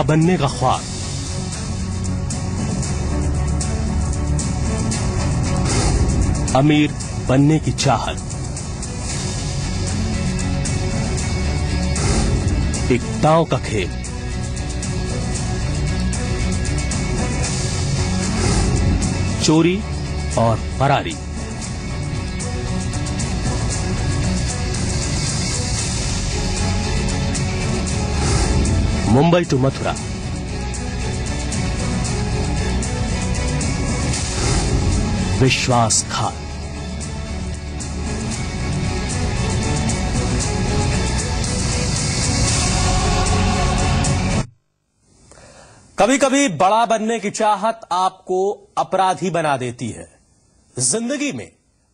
बनने का ख्वाब, अमीर बनने की चाहत, एक दांव का खेल, चोरी और फरारी। मुंबई टू मथुरा, विश्वासघात, कभी कभी बड़ा बनने की चाहत आपको अपराधी बना देती है। जिंदगी में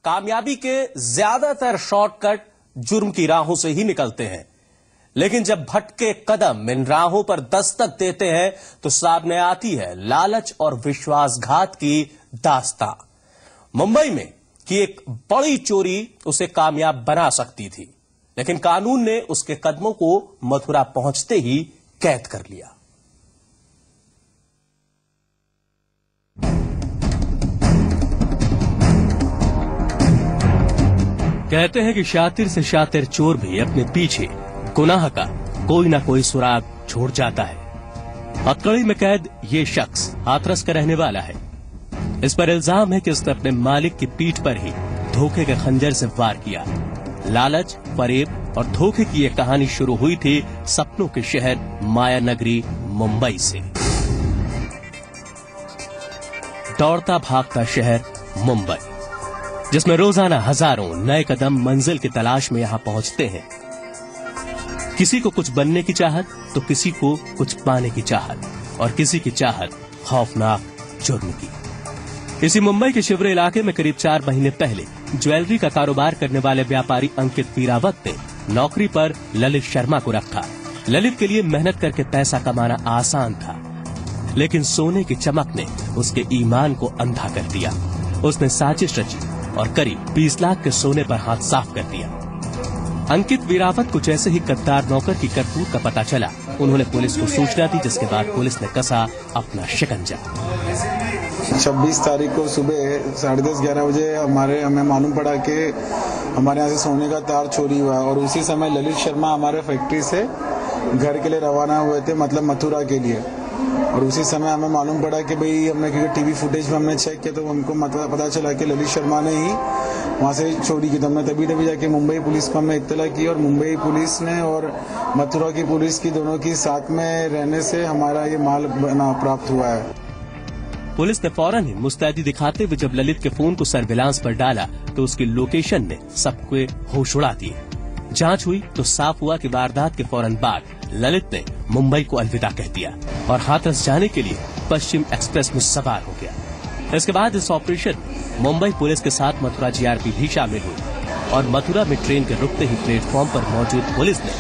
कामयाबी के ज्यादातर शॉर्टकट जुर्म की राहों से ही निकलते हैं, लेकिन जब भटके कदम इन राहों पर दस्तक देते हैं तो सामने आती है लालच और विश्वासघात की दास्तां। मुंबई में की एक बड़ी चोरी उसे कामयाब बना सकती थी, लेकिन कानून ने उसके कदमों को मथुरा पहुंचते ही कैद कर लिया। कहते हैं कि शातिर से शातिर चोर भी अपने पीछे गुनाह का कोई ना कोई सुराग छोड़ जाता है। हथकड़ी में कैद ये शख्स हाथरस का रहने वाला है। इस पर इल्जाम है कि उसने अपने मालिक की पीठ पर ही धोखे के खंजर से वार किया। लालच, फरेब और धोखे की यह कहानी शुरू हुई थी सपनों के शहर माया नगरी मुंबई से। दौड़ता भागता शहर मुंबई, जिसमें रोजाना हजारों नए कदम मंजिल की तलाश में यहां पहुंचते हैं। किसी को कुछ बनने की चाहत तो किसी को कुछ पाने की चाहत, और किसी की चाहत खौफनाक जुर्म की। इसी मुंबई के शिवरे इलाके में करीब 4 महीने पहले ज्वेलरी का कारोबार करने वाले व्यापारी अंकित वीरावत ने नौकरी पर ललित शर्मा को रखा। ललित के लिए मेहनत करके पैसा कमाना आसान था, लेकिन सोने की चमक ने उसके ईमान को अंधा कर दिया। उसने साजिश रची और करीब 20 लाख के सोने पर हाथ साफ कर दिया। अंकित वीरावत को जैसे ही गद्दार नौकर की करतूत का पता चला, उन्होंने पुलिस को सूचना दी, जिसके बाद पुलिस ने कसा अपना शिकंजा। 26 तारीख को सुबह 10:30-11 बजे हमें मालूम पड़ा कि हमारे यहाँ से सोने का तार चोरी हुआ, और उसी समय ललित शर्मा हमारे फैक्ट्री से घर के लिए रवाना हुए थे, मतलब मथुरा के लिए। और उसी समय हमें मालूम पड़ा कि भाई हमने, क्योंकि टीवी फुटेज में हमने चेक किया तो हमको मतलब पता चला कि ललित शर्मा ने ही वहाँ से चोरी की। तो हमने तभी जाके मुंबई पुलिस को हमने इत्तला की, और मुंबई पुलिस ने और मथुरा की पुलिस की दोनों की साथ में रहने से हमारा ये माल प्राप्त हुआ है। पुलिस ने फौरन ही मुस्तैदी दिखाते हुए जब ललित के फोन को सर्विलांस पर डाला तो उसकी लोकेशन ने सबके होश उड़ा दिए। जांच हुई तो साफ हुआ कि वारदात के फौरन बाद ललित ने मुंबई को अलविदा कह दिया और हाथरस जाने के लिए पश्चिम एक्सप्रेस में सवार हो गया। इसके बाद इस ऑपरेशन में मुंबई पुलिस के साथ मथुरा जीआरपी भी शामिल हुई, और मथुरा में ट्रेन के रुकते ही प्लेटफॉर्म पर मौजूद पुलिस ने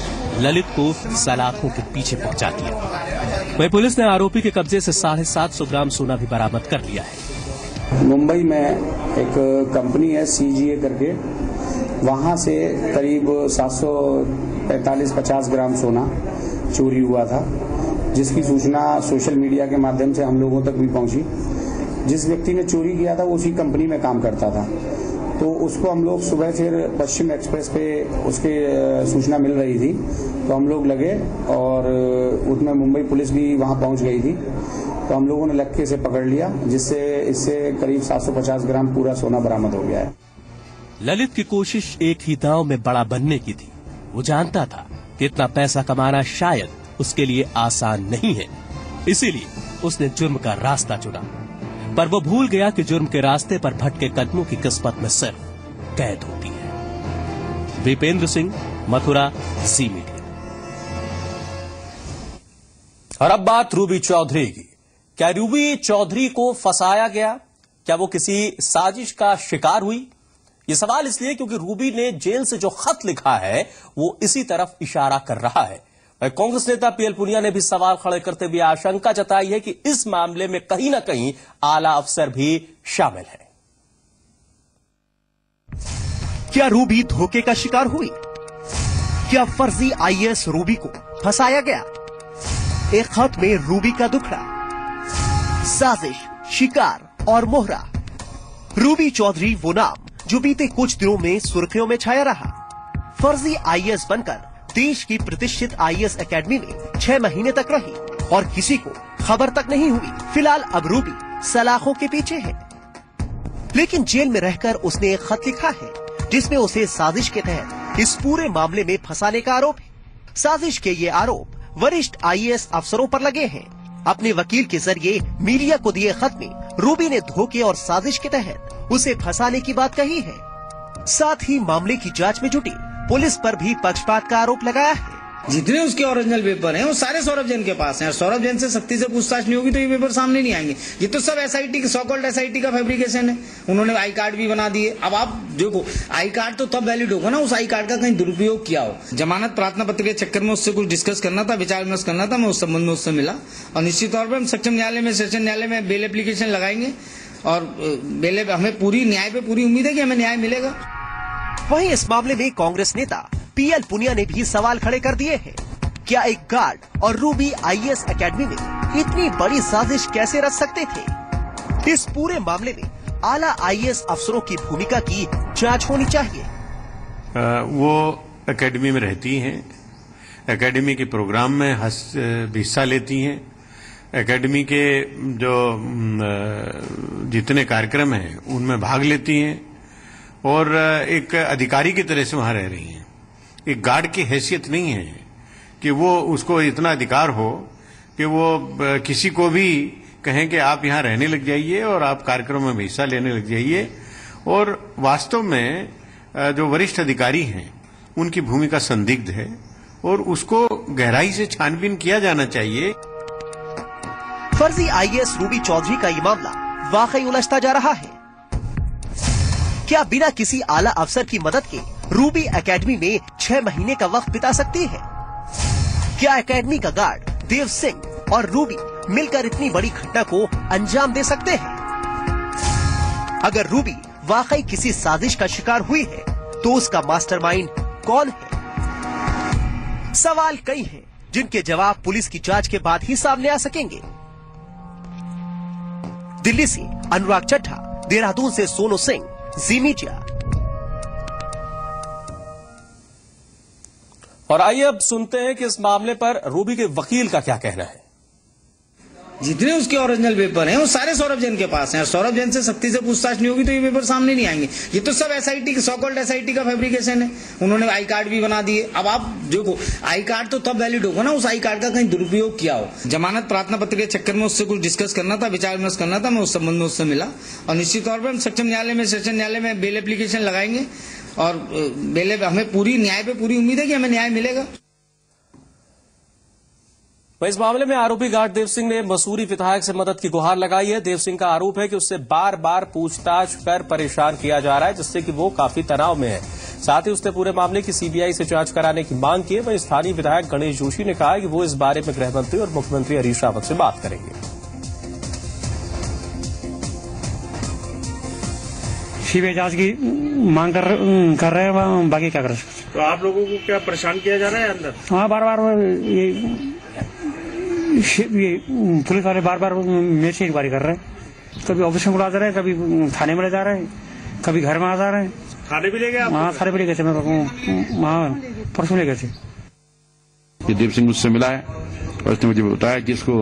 ललित को सलाखों के पीछे पहुंचा दिया। वहीं पुलिस ने आरोपी के कब्जे से 750 ग्राम सोना भी बरामद कर लिया है। मुंबई में एक कंपनी है CGA करके, वहां से करीब 745-50 ग्राम सोना चोरी हुआ था, जिसकी सूचना सोशल मीडिया के माध्यम से हम लोगों तक भी पहुंची। जिस व्यक्ति ने चोरी किया था वो उसी कंपनी में काम करता था, तो उसको हम लोग सुबह फिर पश्चिम एक्सप्रेस पे उसके सूचना मिल रही थी, तो हम लोग लगे और उसमें मुंबई पुलिस भी वहां पहुंच गई थी। तो हम लोगों ने लक्के से पकड़ लिया, जिससे इससे करीब 750 ग्राम पूरा सोना बरामद हो गया है। ललित की कोशिश एक ही दांव में बड़ा बनने की थी। वो जानता था कि इतना पैसा कमाना शायद उसके लिए आसान नहीं है, इसीलिए उसने जुर्म का रास्ता चुना। पर वो भूल गया कि जुर्म के रास्ते पर भटके कदमों की किस्मत में सिर्फ कैद होती है। दीपेंद्र सिंह, मथुरा, जी मीडिया। और अब बात रूबी चौधरी की। क्या रूबी चौधरी को फंसाया गया? क्या वो किसी साजिश का शिकार हुई? ये सवाल इसलिए क्योंकि रूबी ने जेल से जो खत लिखा है वो इसी तरफ इशारा कर रहा है। कांग्रेस नेता पीएल पुनिया ने भी सवाल खड़े करते हुए आशंका जताई है कि इस मामले में कहीं ना कहीं आला अफसर भी शामिल है। क्या रूबी धोखे का शिकार हुई? क्या फर्जी आईएएस रूबी को फंसाया गया? एक खत में रूबी का दुखड़ा, साजिश, शिकार और मोहरा। रूबी चौधरी वो नाम जो बीते कुछ दिनों में सुर्खियों में छाया रहा। फर्जी आईएएस बनकर देश की प्रतिष्ठित आईएएस एकेडमी में 6 महीने तक रही और किसी को खबर तक नहीं हुई। फिलहाल अब रूबी सलाखों के पीछे है, लेकिन जेल में रहकर उसने एक खत लिखा है जिसमें उसे साजिश के तहत इस पूरे मामले में फंसाने का आरोप है। साजिश के ये आरोप वरिष्ठ आईएएस अफसरों पर लगे हैं। अपने वकील के जरिए मीडिया को दिए खत में रूबी ने धोखे और साजिश के तहत उसे फंसाने की बात कही है। साथ ही मामले की जांच में जुटी पुलिस पर भी पक्षपात का आरोप लगाया है। जितने उसके ओरिजिनल पेपर हैं वो सारे सौरभ जैन के पास हैं और सौरभ जैन से सख्ती से पूछताछ नहीं होगी तो ये पेपर सामने नहीं आएंगे। ये तो सब एसआईटी की सो कॉल्ड एसआईटी का फैब्रिकेशन है। उन्होंने आई कार्ड भी बना दिए। अब आप देखो, आई कार्ड तो तब वैलिड होगा ना उस आई कार्ड का कहीं दुरुपयोग किया हो। जमानत प्रार्थना पत्र के चक्कर में उससे कुछ डिस्कस करना था, विचार विमर्श करना था। मैं उस संबंध में उससे मिला और निश्चित तौर पर हम सक्षम न्यायालय में, सेशन न्यायालय में बेल एप्लीकेशन लगाएंगे और बेल, हमें पूरी न्याय पे पूरी उम्मीद है कि हमें न्याय मिलेगा। वहीं इस मामले में कांग्रेस नेता पीएल पुनिया ने भी सवाल खड़े कर दिए हैं। क्या एक गार्ड और रूबी आईएएस एकेडमी में इतनी बड़ी साजिश कैसे रच सकते थे? इस पूरे मामले में आला आईएएस अफसरों की भूमिका की जांच होनी चाहिए। वो एकेडमी में रहती हैं, एकेडमी के प्रोग्राम में हिस्सा लेती हैं, एकेडमी के जो जितने कार्यक्रम हैं उनमें भाग लेती हैं और एक अधिकारी की तरह से वहां रह रही हैं। एक गार्ड की हैसियत नहीं है कि वो उसको इतना अधिकार हो कि वो किसी को भी कहें कि आप यहाँ रहने लग जाइए और आप कार्यक्रमों में हिस्सा लेने लग जाइए। और वास्तव में जो वरिष्ठ अधिकारी हैं उनकी भूमिका संदिग्ध है और उसको गहराई से छानबीन किया जाना चाहिए। फर्जी आईएएस रूबी चौधरी का ये मामला वाकई उलझता जा रहा है। क्या बिना किसी आला अफसर की मदद के रूबी एकेडमी में 6 महीने का वक्त बिता सकती है? क्या एकेडमी का गार्ड देव सिंह और रूबी मिलकर इतनी बड़ी घटना को अंजाम दे सकते हैं? अगर रूबी वाकई किसी साजिश का शिकार हुई है तो उसका मास्टरमाइंड कौन है? सवाल कई हैं जिनके जवाब पुलिस की जांच के बाद ही सामने आ सकेंगे। दिल्ली से अनुराग चड्ढा, देहरादून से सोनू सिंह, जी मीडिया। और आइए अब सुनते हैं कि इस मामले पर रूबी के वकील का क्या कहना है। जितने उसके ओरिजिनल पेपर हैं वो सारे सौरभ जैन के पास हैं और सौरभ जैन से सख्ती से पूछताछ नहीं होगी तो ये पेपर सामने नहीं आएंगे। ये तो सब एसआईटी की सो कॉल्ड एसआईटी का फैब्रिकेशन है। उन्होंने आई कार्ड भी बना दिए। अब आप देखो, आई कार्ड तो तब वैलिड होगा ना उस आई कार्ड का कहीं दुरुपयोग किया हो। जमानत प्रार्थना पत्र के चक्कर में उससे कुछ डिस्कस करना था, विचार विमर्श करना था। मैं उस संबंध में उससे मिला और निश्चित तौर पर हम सक्षम न्यायालय में, सेशन न्यायालय में बेल एप्लीकेशन लगाएंगे और बेल, हमें पूरी न्याय पे पूरी उम्मीद है कि हमें न्याय मिलेगा। इस मामले में आरोपी गार्ड देव सिंह ने मसूरी विधायक से मदद की गुहार लगाई है। देव सिंह का आरोप है कि उससे बार बार पूछताछ कर परेशान किया जा रहा है, जिससे कि वो काफी तनाव में है। साथ ही उसने पूरे मामले की सीबीआई से जांच कराने की मांग की है। वहीं स्थानीय विधायक गणेश जोशी ने कहा कि वो इस बारे में गृह मंत्री और मुख्यमंत्री हरीश रावत से बात करेंगे। सीबीआई जांच की मांग कर रहे हैं, बाकी क्या कर सकते। तो आप लोगों को क्या परेशान किया जा रहा है अंदर? हाँ, बार बार ये पुलिस वाले बार बार मेरे से इंक्वायरी कर रहे हैं। कभी ऑफिस में बुला जा रहे हैं, कभी थाने में ले जा रहे हैं, कभी घर में आ जा रहे हैं। थाने भी ले गए? हाँ, थाने भी ले गए थे। मैं वहाँ परसों ले गए थे। ये देव सिंह मुझसे मिला है और उसने मुझे बताया कि इसको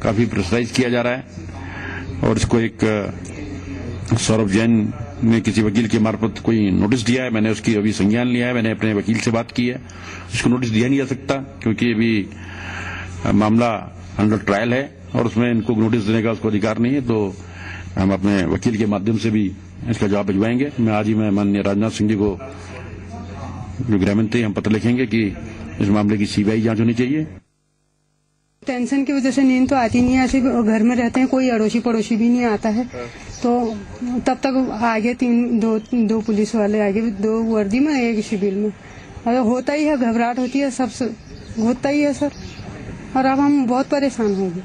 काफी प्रेशराइज किया जा रहा है और इसको एक सौरभ जैन ने किसी वकील के मार्फत कोई नोटिस दिया है। मैंने उसकी अभी संज्ञान लिया है। मैंने अपने वकील से बात की है। इसको नोटिस दिया नहीं जा सकता क्योंकि अभी मामला अंडर ट्रायल है और उसमें इनको नोटिस देने का उसको अधिकार नहीं है। तो हम अपने वकील के माध्यम से भी इसका जवाब भिजवाएंगे। मैं आज ही मैं माननीय राजनाथ सिंह जी को, जो गृह मंत्री, हम पत्र लिखेंगे कि इस मामले की सीबीआई जांच होनी चाहिए। टेंशन की वजह से नींद तो आती नहीं है। ऐसे घर में रहते हैं, कोई अड़ोसी पड़ोसी भी नहीं आता है। तो तब तक आगे दो पुलिस वाले आगे, 2 वर्दी में, 1 सिविल में। अगर होता ही है, घबराहट होती है, सब होता ही है सर। और अब हम बहुत परेशान हो गए।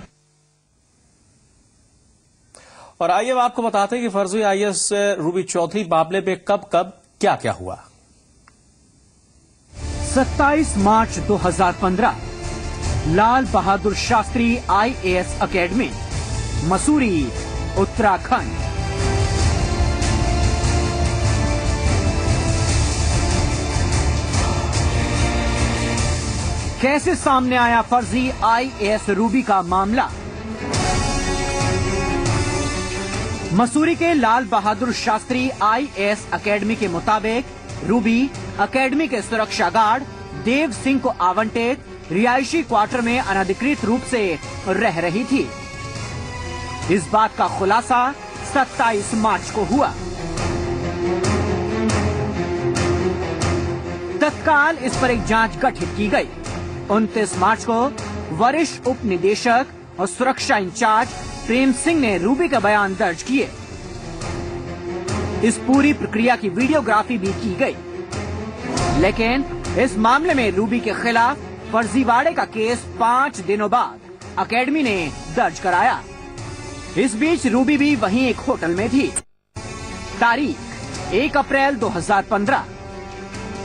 और आइए अब आपको बताते हैं कि फर्जी आईएएस रूबी चौधरी मामले में कब क्या क्या हुआ। 27 मार्च 2015 लाल बहादुर शास्त्री IAS अकेडमी, मसूरी, उत्तराखंड। कैसे सामने आया फर्जी IAS रूबी का मामला? मसूरी के लाल बहादुर शास्त्री IAS अकेडमी के मुताबिक रूबी अकेडमी के सुरक्षा गार्ड देव सिंह को आवंटित रिहायशी क्वार्टर में अनधिकृत रूप से रह रही थी। इस बात का खुलासा 27 मार्च को हुआ। तत्काल इस पर एक जांच गठित की गई। 29 मार्च को वरिष्ठ उप निदेशक और सुरक्षा इंचार्ज प्रेम सिंह ने रूबी का बयान दर्ज किए। इस पूरी प्रक्रिया की वीडियोग्राफी भी की गई, लेकिन इस मामले में रूबी के खिलाफ फर्जीवाड़े का केस 5 दिनों बाद अकेडमी ने दर्ज कराया। इस बीच रूबी भी वहीं एक होटल में थी। तारीख 1 अप्रैल 2015।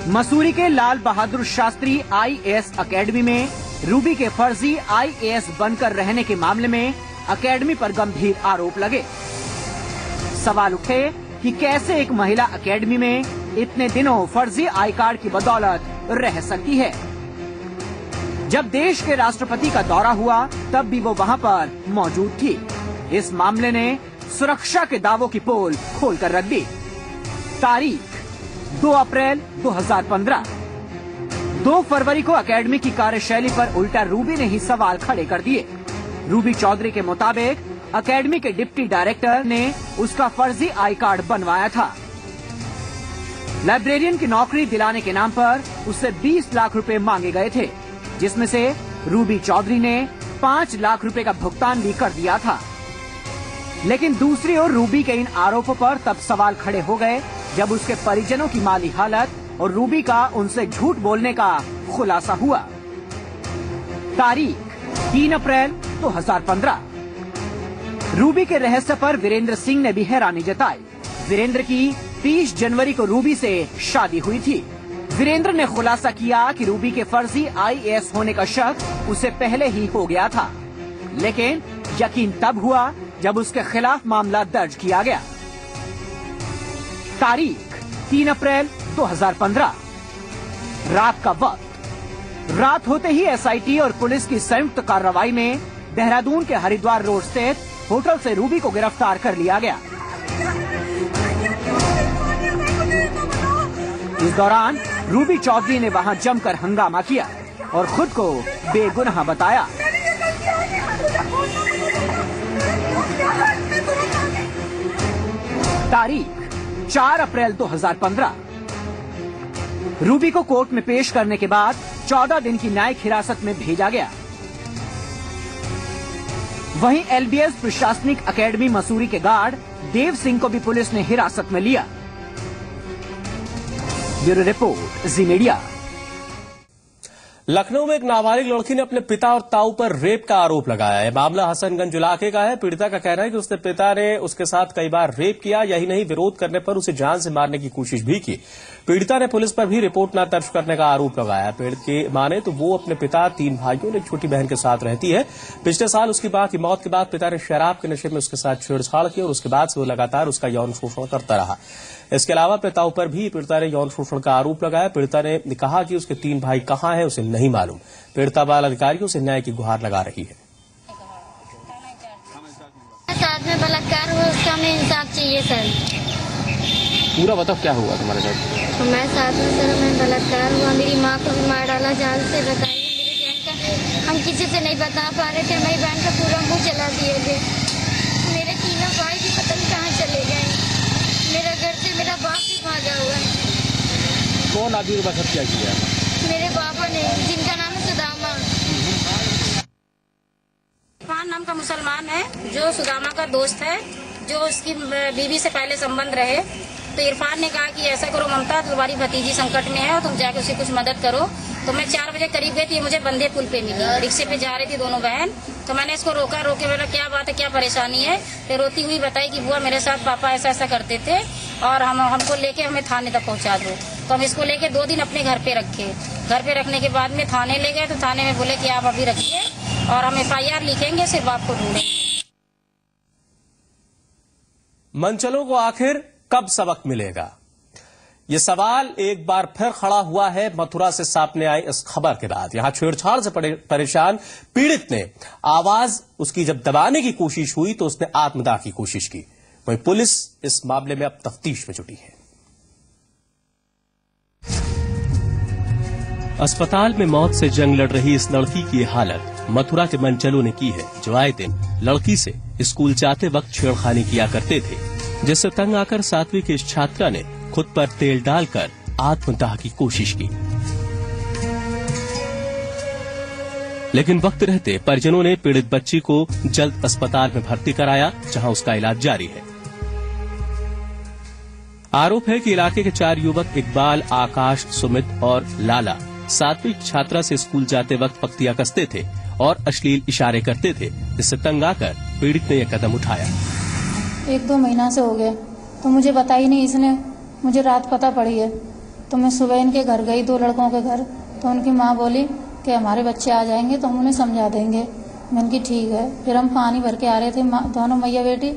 मसूरी के लाल बहादुर शास्त्री IAS अकेडमी में रूबी के फर्जी IAS बनकर रहने के मामले में अकेडमी पर गंभीर आरोप लगे। सवाल उठे कि कैसे एक महिला अकेडमी में इतने दिनों फर्जी आई कार्ड की बदौलत रह सकती है। जब देश के राष्ट्रपति का दौरा हुआ तब भी वो वहाँ पर मौजूद थी। इस मामले ने सुरक्षा के दावों की पोल खोलकर रख दी। तारीख 2 अप्रैल 2015। 2 फरवरी को अकेडमी की कार्यशैली पर उल्टा रूबी ने ही सवाल खड़े कर दिए। रूबी चौधरी के मुताबिक अकेडमी के डिप्टी डायरेक्टर ने उसका फर्जी आई कार्ड बनवाया था। लाइब्रेरियन की नौकरी दिलाने के नाम पर उससे 20 लाख रुपए मांगे गए थे, जिसमें से रूबी चौधरी ने 5 लाख रुपए का भुगतान भी कर दिया था। लेकिन दूसरी ओर रूबी के इन आरोपों पर तब सवाल खड़े हो गए जब उसके परिजनों की माली हालत और रूबी का उनसे झूठ बोलने का खुलासा हुआ। तारीख 3 अप्रैल 2015। रूबी के रहस्य पर वीरेंद्र सिंह ने भी हैरानी जताई। वीरेंद्र की 30 जनवरी को रूबी से शादी हुई थी। वीरेंद्र ने खुलासा किया कि रूबी के फर्जी IAS होने का शक उसे पहले ही हो गया था, लेकिन यकीन तब हुआ जब उसके खिलाफ मामला दर्ज किया गया। तारीख 3 अप्रैल 2015। रात का वक्त। रात होते ही SIT और पुलिस की संयुक्त कार्रवाई में देहरादून के हरिद्वार रोड स्थित होटल से रूबी को गिरफ्तार कर लिया गया। इस दौरान रूबी चौधरी ने वहां जमकर हंगामा किया और खुद को बेगुनाह बताया। तारीख 4 अप्रैल 2015। रूबी को कोर्ट में पेश करने के बाद 14 दिन की न्यायिक हिरासत में भेजा गया। वहीं LBS प्रशासनिक अकेडमी मसूरी के गार्ड देव सिंह को भी पुलिस ने हिरासत में लिया। ब्यूरो रिपोर्ट, जी मीडिया। लखनऊ में एक नाबालिग लड़की ने अपने पिता और ताऊ पर रेप का आरोप लगाया है। मामला हसनगंज इलाके का है। पीड़िता का कहना है कि उसके पिता ने उसके साथ कई बार रेप किया। यही नहीं, विरोध करने पर उसे जान से मारने की कोशिश भी की। पीड़िता ने पुलिस पर भी रिपोर्ट न दर्ज करने का आरोप लगाया। पीड़ित की माने तो वो अपने पिता, 3 भाइयों और एक छोटी बहन के साथ रहती है। पिछले साल उसकी मां की मौत के बाद पिता ने शराब के नशे में उसके साथ छेड़छाड़ की और उसके बाद से वो लगातार उसका यौन शोषण करता रहा। इसके अलावा पिताओं पर भी पीड़िता ने यौन शोषण का आरोप लगाया। पीड़िता ने कहा कि उसके 3 भाई कहां हैं उसे नहीं मालूम। पीड़िता बाल अधिकारियों से न्याय की गुहार लगा रही है। साथ में बलात्कार हुआ, उसका हमें इंसाफ चाहिए सर। पूरा बताओ क्या हुआ तुम्हारे साथ? हमारे साथ में सर हमें बलात्कार हुआ। मेरी माँ को भी मार डाला जाल से। बताइए, मेरी बहन का हम किसी से नहीं बता पा रहे थे। मेरी बहन का पूरा मुंह जला दिए थे। मेरे 3 भाई भी पता नहीं कहाँ चले गए। मेरा घर से मेरा बाप भी भागा हुआ है। कौन आदमी के साथ क्या किया? मेरे पापा ने, जिनका नाम है सुदामा। इरफान नाम का मुसलमान है जो सुदामा का दोस्त है, जो उसकी बीवी से पहले संबंध रहे। तो इरफान ने कहा कि ऐसा करो ममता, तुम्हारी भतीजी संकट में है और तुम जाके उसे कुछ मदद करो। तो मैं 4 बजे करीब गई थी, मुझे बंदे पुल पे मिली। रिक्शे पे जा रही थी दोनों बहन। तो मैंने इसको रोके बोला क्या बात है, क्या परेशानी है। फिर रोती हुई बताई कि बुआ मेरे साथ पापा ऐसा ऐसा करते थे और हमको लेके हमें थाने तक पहुंचा दो। तो हम इसको लेके 2 दिन अपने घर पे रखे। घर पे रखने के बाद में थाने ले गए तो थाने में बोले कि आप अभी रखिए और हम FIR लिखेंगे, सिर्फ आपको ढूंढेंगे। मनचलों को आखिर कब सबक मिलेगा, ये सवाल एक बार फिर खड़ा हुआ है मथुरा से सामने आई इस खबर के बाद। यहां छेड़छाड़ से परेशान पीड़ित ने आवाज उसकी जब दबाने की कोशिश हुई तो उसने आत्मदाह की कोशिश की। वहीं पुलिस इस मामले में अब तफ्तीश में जुटी है। अस्पताल में मौत से जंग लड़ रही इस लड़की की हालत मथुरा के मनचलों ने की है, जो आए दिन लड़की से स्कूल जाते वक्त छेड़खानी किया करते थे, जिससे तंग आकर 7वीं की इस छात्रा ने खुद पर तेल डालकर आत्मदाह की कोशिश की। लेकिन वक्त रहते परिजनों ने पीड़ित बच्ची को जल्द अस्पताल में भर्ती कराया, जहां उसका इलाज जारी है। आरोप है कि इलाके के 4 युवक इकबाल, आकाश, सुमित और लाला 7वीं छात्रा से स्कूल जाते वक्त पख्तियां कसते थे और अश्लील इशारे करते थे, जिससे तंग आकर पीड़ित ने यह कदम उठाया। 1-2 महीना से हो गया तो मुझे बताई नहीं इसने, मुझे रात पता पड़ी है तो मैं सुबह इनके घर गई, 2 लड़कों के घर, तो उनकी माँ बोली कि हमारे बच्चे आ जाएंगे तो हम उन्हें समझा देंगे। मैंने की ठीक है। फिर हम पानी भर के आ रहे थे दोनों मैया बेटी,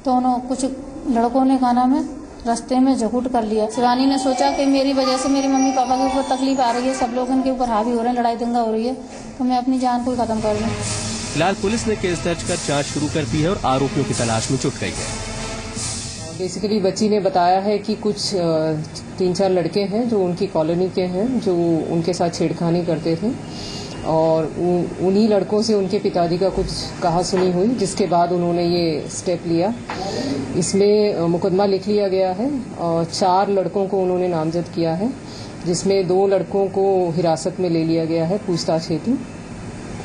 तो कुछ लड़कों ने खाना में रास्ते में झकूट कर लिया। शिवानी ने सोचा कि मेरी वजह से मेरे मम्मी पापा के ऊपर तकलीफ आ रही है, सब लोग इनके ऊपर हावी हो रहे हैं, लड़ाई दंगा हो रही है, तो मैं अपनी जान को ही खत्म कर दूं। फिलहाल पुलिस ने केस दर्ज कर जांच शुरू कर दी है और आरोपियों की तलाश में जुट गई है। बेसिकली बच्ची ने बताया है कि कुछ 3-4 लड़के हैं जो उनकी कॉलोनी के हैं, जो उनके साथ छेड़खानी करते थे और उन्हीं लड़कों से उनके पिताजी का कुछ कहा सुनी हुई, जिसके बाद उन्होंने ये स्टेप लिया। इसमें मुकदमा लिख लिया गया है और 4 लड़कों को उन्होंने नामजद किया है, जिसमें 2 लड़कों को हिरासत में ले लिया गया है पूछताछ हेतु।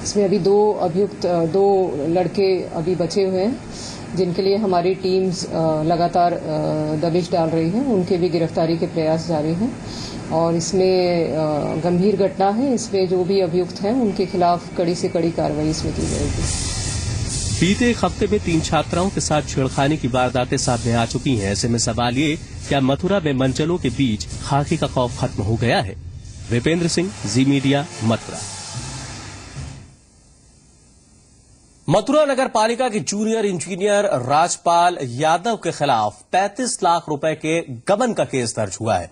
इसमें अभी 2 लड़के अभी बचे हुए हैं, जिनके लिए हमारी टीम्स लगातार दबिश डाल रही है, उनके भी गिरफ्तारी के प्रयास जारी हैं। और इसमें गंभीर घटना है, इसमें जो भी अभियुक्त हैं उनके खिलाफ कड़ी से कड़ी कार्रवाई इसमें की जाएगी। बीते एक हफ्ते में 3 छात्राओं के साथ छेड़खानी की वारदातें सामने आ चुकी हैं। ऐसे में सवाल ये, क्या मथुरा में मनचलों के बीच खाकी का खौफ खत्म हो गया है? विपेंद्र सिंह, जी मीडिया, मथुरा। मथुरा नगर पालिका के जूनियर इंजीनियर राजपाल यादव के खिलाफ 35 लाख रुपए के गबन का केस दर्ज हुआ है।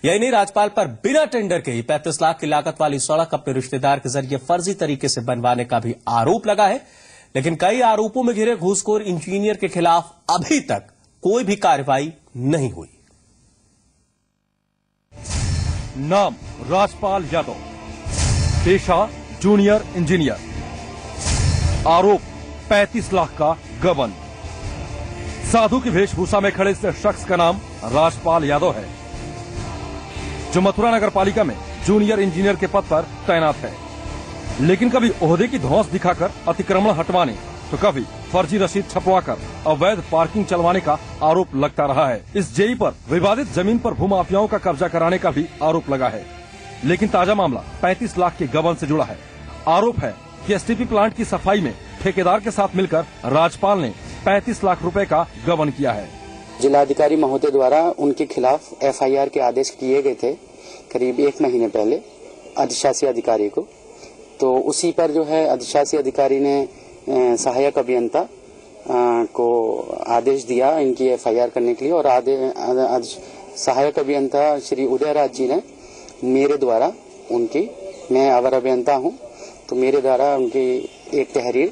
यही नहीं, राजपाल पर बिना टेंडर के ही 35 लाख की लागत वाली सड़क अपने रिश्तेदार के जरिए फर्जी तरीके से बनवाने का भी आरोप लगा है। लेकिन कई आरोपों में घिरे घूसखोर इंजीनियर के खिलाफ अभी तक कोई भी कार्रवाई नहीं हुई। नाम राजपाल यादव, पेशा जूनियर इंजीनियर, आरोप 35 लाख का गबन। साधु की वेशभूषा में खड़े इस शख्स का नाम राजपाल यादव है, जो मथुरा नगर पालिका में जूनियर इंजीनियर के पद पर तैनात है। लेकिन कभी ओहदे की धौंस दिखाकर अतिक्रमण हटवाने तो कभी फर्जी रसीद छपवाकर अवैध पार्किंग चलवाने का आरोप लगता रहा है। इस जेई पर विवादित जमीन पर भूमाफियाओं का कब्जा कराने का भी आरोप लगा है। लेकिन ताजा मामला 35 लाख के गबन से जुड़ा है। आरोप है कि एसटीपी प्लांट की सफाई में ठेकेदार के साथ मिलकर राजपाल ने 35 लाख रुपए का गबन किया है। जिलाधिकारी महोदय द्वारा उनके खिलाफ FIR के आदेश किए गए थे करीब 1 महीने पहले अधिशासी अधिकारी को। तो उसी पर जो है अधिशासी अधिकारी ने सहायक अभियंता को आदेश दिया इनकी FIR करने के लिए, और सहायक अभियंता श्री उदयराज जी ने मेरे द्वारा उनकी, मैं अवर अभियंता हूं, तो मेरे द्वारा उनकी एक तहरीर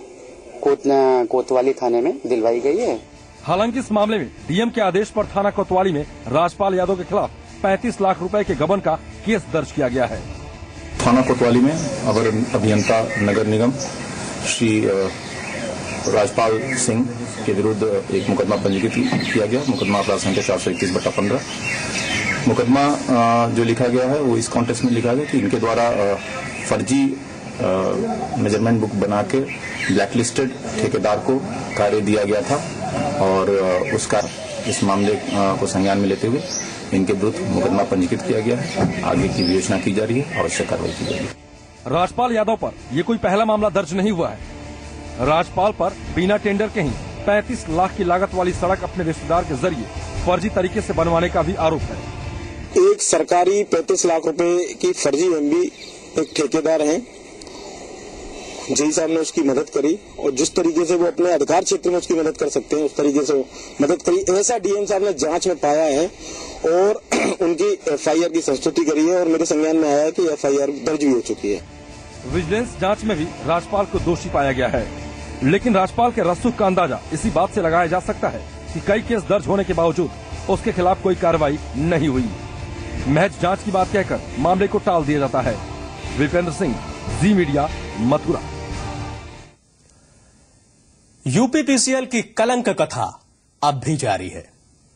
कोतवाली थाने में दिलवाई गई है। हालांकि इस मामले में डीएम के आदेश पर थाना कोतवाली में राजपाल यादव के खिलाफ 35 लाख रुपए के गबन का केस दर्ज किया गया है। थाना कोतवाली में अवर अभियंता नगर निगम श्री राजपाल सिंह के विरुद्ध एक मुकदमा पंजीकृत किया गया। मुकदमा अपराध संख्या 421/15। मुकदमा जो लिखा गया है वो इस कॉन्टेक्स्ट में लिखा गया कि इनके द्वारा फर्जी मेजरमेंट बुक बना के ब्लैकलिस्टेड ठेकेदार को कार्य दिया गया था, और उसका इस मामले को संज्ञान में लेते हुए इनके विरुद्ध मुकदमा पंजीकृत किया गया है। आगे की विवेचना की जा रही है, आवश्यक कार्रवाई की जाएगी। राजपाल यादव पर ये कोई पहला मामला दर्ज नहीं हुआ है। राजपाल पर बिना टेंडर के ही 35 लाख की लागत वाली सड़क अपने रिश्तेदार के जरिए फर्जी तरीके से बनवाने का भी आरोप है। एक सरकारी 35 लाख रुपए की फर्जी एमबी एक ठेकेदार हैं, जी साहब ने उसकी मदद करी और जिस तरीके से वो अपने अधिकार क्षेत्र में उसकी मदद कर सकते हैं उस तरीके से वो मदद करी। ऐसा डीएम साहब ने जांच में पाया है और उनकी एफआईआर की संस्तुति करी है और मेरे संज्ञान में आया है कि एफआईआर दर्ज भी हो चुकी है। विजिलेंस जांच में भी राजपाल को दोषी पाया गया है, लेकिन राजपाल के रसूख का अंदाजा इसी बात से लगाया जा सकता है कि कई केस दर्ज होने के बावजूद उसके खिलाफ कोई कार्रवाई नहीं हुई। महज जांच की बात कहकर मामले को टाल दिया जाता है। विपेंद्र सिंह, जी मीडिया, मथुरा। यूपीपीसीएल की कलंक कथा अब भी जारी है।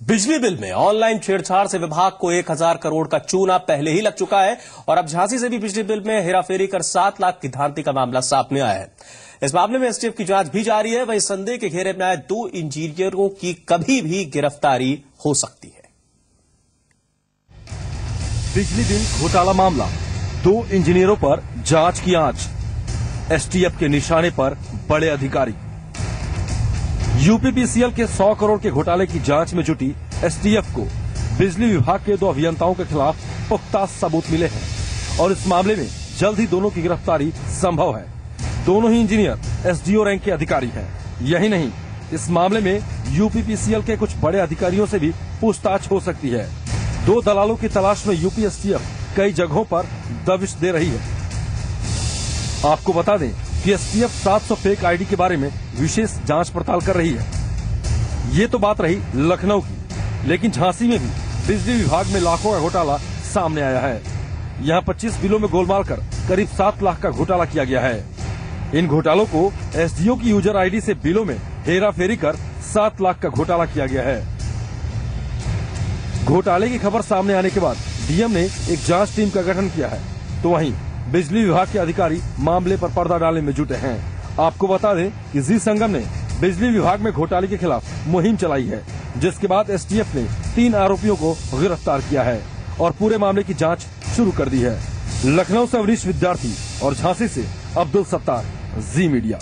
बिजली बिल में ऑनलाइन छेड़छाड़ से विभाग को 1000 करोड़ का चूना पहले ही लग चुका है और अब झांसी से भी बिजली बिल में हेराफेरी कर 7 लाख की धांधली का मामला सामने आया है। इस मामले में एसटीएफ की जांच भी जारी है। वहीं संदेह के घेरे में आए 2 इंजीनियरों की कभी भी गिरफ्तारी हो सकती है। बिजली बिल घोटाला मामला, 2 इंजीनियरों पर जांच की आंच, एसटीएफ के निशाने पर बड़े अधिकारी। यूपीपीसीएल के 100 करोड़ के घोटाले की जांच में जुटी एसटीएफ को बिजली विभाग के 2 अभियंताओं के खिलाफ पुख्ता सबूत मिले हैं और इस मामले में जल्द ही दोनों की गिरफ्तारी संभव है। दोनों ही इंजीनियर एसडीओ रैंक के अधिकारी हैं। यही नहीं, इस मामले में यूपीपीसीएल के कुछ बड़े अधिकारियों से भी पूछताछ हो सकती है। 2 दलालों की तलाश में यूपी एसटीएफ कई जगहों पर दबिश दे रही है। आपको बता दें कि एसटीएफ 700 फेक आईडी के बारे में विशेष जांच पड़ताल कर रही है। ये तो बात रही लखनऊ की, लेकिन झांसी में भी बिजली विभाग में लाखों का घोटाला सामने आया है। यहाँ 25 बिलों में गोलमाल कर करीब 7 लाख का घोटाला किया गया है। इन घोटालों को एसडीओ की यूजर आईडी से बिलों में हेराफेरी कर 7 लाख का घोटाला किया गया है। घोटाले की खबर सामने आने के बाद डीएम ने एक जांच टीम का गठन किया है, तो वहीं बिजली विभाग के अधिकारी मामले पर पर्दा डालने में जुटे हैं। आपको बता दें कि जी संगम ने बिजली विभाग में घोटाले के खिलाफ मुहिम चलाई है, जिसके बाद एसटीएफ ने 3 आरोपियों को गिरफ्तार किया है और पूरे मामले की जांच शुरू कर दी है। लखनऊ से अवनीश विद्यार्थी और झांसी से अब्दुल सत्तार, जी मीडिया।